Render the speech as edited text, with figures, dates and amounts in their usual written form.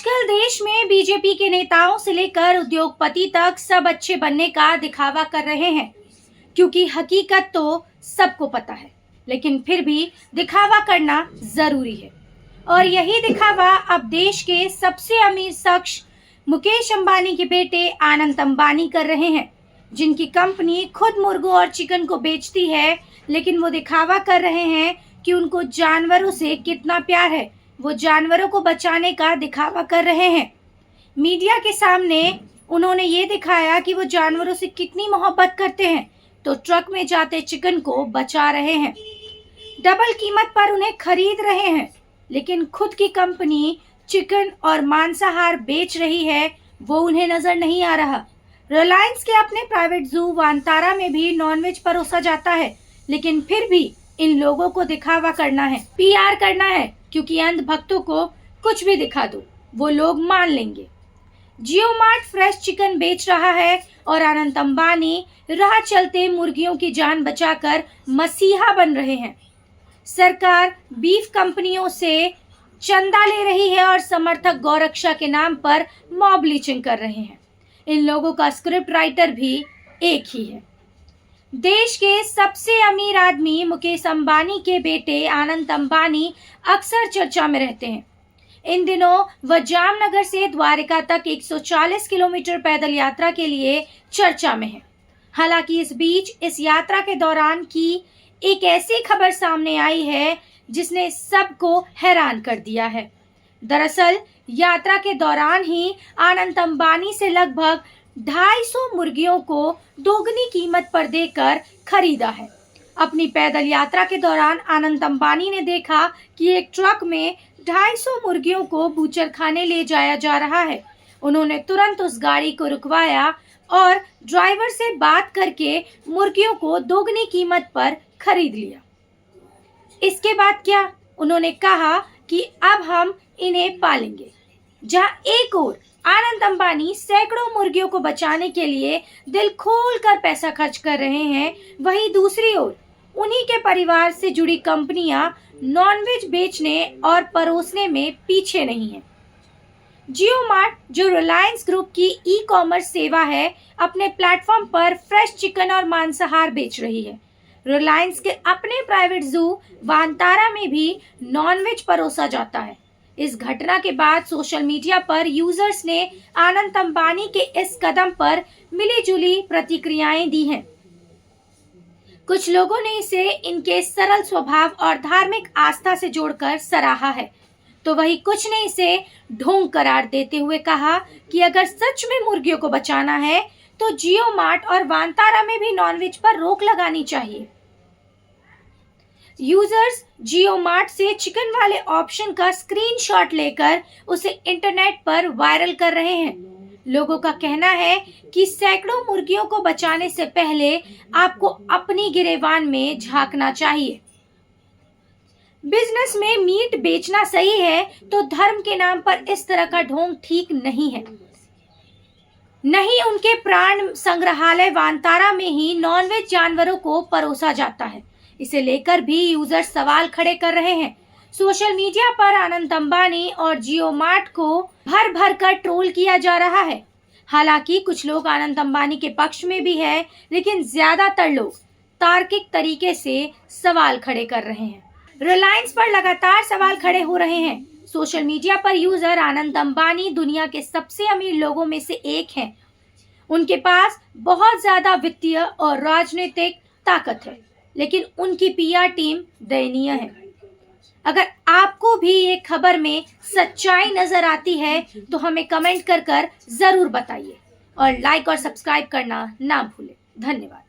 आजकल देश में बीजेपी के नेताओं से लेकर उद्योगपति तक सब अच्छे बनने का दिखावा कर रहे हैं, क्योंकि हकीकत तो सबको पता है, लेकिन फिर भी दिखावा करना जरूरी है। और यही दिखावा अब देश के सबसे अमीर शख्स मुकेश अंबानी के बेटे आनंद अंबानी कर रहे हैं, जिनकी कंपनी खुद मुर्गों और चिकन को बेचती है, लेकिन वो दिखावा कर रहे हैं कि उनको जानवरों से कितना प्यार है। वो जानवरों को बचाने का दिखावा कर रहे हैं। मीडिया के सामने उन्होंने ये दिखाया कि वो जानवरों से कितनी मोहब्बत करते हैं, तो ट्रक में जाते चिकन को बचा रहे हैं, डबल कीमत पर उन्हें खरीद रहे हैं, लेकिन खुद की कंपनी चिकन और मांसाहार बेच रही है, वो उन्हें नजर नहीं आ रहा। रिलायंस के अपने प्राइवेट जू वांतारा में भी नॉनवेज परोसा जाता है, लेकिन फिर भी इन लोगों को दिखावा करना है, पीआर करना है, क्योंकि अंध भक्तों को कुछ भी दिखा दो वो लोग मान लेंगे। जियो मार्ट फ्रेश चिकन बेच रहा है और आनंद अंबानी राह चलते मुर्गियों की जान बचाकर मसीहा बन रहे हैं। सरकार बीफ कंपनियों से चंदा ले रही है और समर्थक गौरक्षा के नाम पर मॉब लिंचिंग कर रहे हैं। इन लोगों का स्क्रिप्ट राइटर भी एक ही है। देश के सबसे अमीर आदमी मुकेश अंबानी के बेटे आनंद अंबानी अक्सर चर्चा में रहते हैं। इन दिनों वह जामनगर से द्वारका तक 140 किलोमीटर पैदल यात्रा के लिए चर्चा में है। हालांकि इस बीच इस यात्रा के दौरान की एक ऐसी खबर सामने आई है जिसने सबको हैरान कर दिया है। दरअसल यात्रा के दौरान ही आनंद अंबानी से लगभग 250 मुर्गियों को दोगुनी कीमत पर देकर खरीदा है। अपनी पैदल यात्रा के दौरान आनंद अंबानी ने देखा कि एक ट्रक में 250 मुर्गियों को बूचर खाने ले जाया जा रहा है। उन्होंने तुरंत उस गाड़ी को रुकवाया और ड्राइवर से बात करके मुर्गियों को दोगुनी कीमत पर खरीद लिया। इसके बाद क्या, उन्होंने कहा कि अब हम इन्हें पालेंगे। जहां एक ओर आनंद अंबानी सैकड़ों मुर्गियों को बचाने के लिए दिल खोल कर पैसा खर्च कर रहे हैं, वहीं दूसरी ओर उन्हीं के परिवार से जुड़ी कंपनियां नॉनवेज बेचने और परोसने में पीछे नहीं हैं। जियो मार्ट, जो रिलायंस ग्रुप की ई कॉमर्स सेवा है, अपने प्लेटफॉर्म पर फ्रेश चिकन और मांसाहार बेच रही है। रिलायंस के अपने प्राइवेट जू वांतारा में भी नॉनवेज परोसा जाता है। इस घटना के बाद सोशल मीडिया पर यूजर्स ने आनंद अंबानी के इस कदम पर मिलीजुली प्रतिक्रियाएं दी हैं। कुछ लोगों ने इसे इनके सरल स्वभाव और धार्मिक आस्था से जोड़कर सराहा है, तो वहीं कुछ ने इसे ढोंग करार देते हुए कहा कि अगर सच में मुर्गियों को बचाना है तो जियो मार्ट और वांतारा में भी नॉनवेज पर रोक लगानी चाहिए। यूजर्स जियो मार्ट से चिकन वाले ऑप्शन का स्क्रीनशॉट लेकर उसे इंटरनेट पर वायरल कर रहे हैं। लोगों का कहना है कि सैकड़ों मुर्गियों को बचाने से पहले आपको अपनी गिरेबान में झांकना चाहिए। बिजनेस में मीट बेचना सही है, तो धर्म के नाम पर इस तरह का ढोंग ठीक नहीं है। नहीं, उनके प्राण संग्रहालय वांतारा में ही नॉनवेज जानवरों को परोसा जाता है। इसे लेकर भी यूजर सवाल खड़े कर रहे हैं। सोशल मीडिया पर आनंद अंबानी और जियो मार्ट को भर भर कर ट्रोल किया जा रहा है। हालांकि कुछ लोग आनंद अंबानी के पक्ष में भी है, लेकिन ज्यादातर लोग तार्किक तरीके से सवाल खड़े कर रहे हैं। रिलायंस पर लगातार सवाल खड़े हो रहे हैं। सोशल मीडिया पर यूजर आनंद अंबानी दुनिया के सबसे अमीर लोगों में से एक हैं। उनके पास बहुत ज्यादा वित्तीय और राजनीतिक ताकत है, लेकिन उनकी पीआर टीम दयनीय है। अगर आपको भी ये खबर में सच्चाई नजर आती है तो हमें कमेंट कर जरूर बताइए और लाइक और सब्सक्राइब करना ना भूलें। धन्यवाद।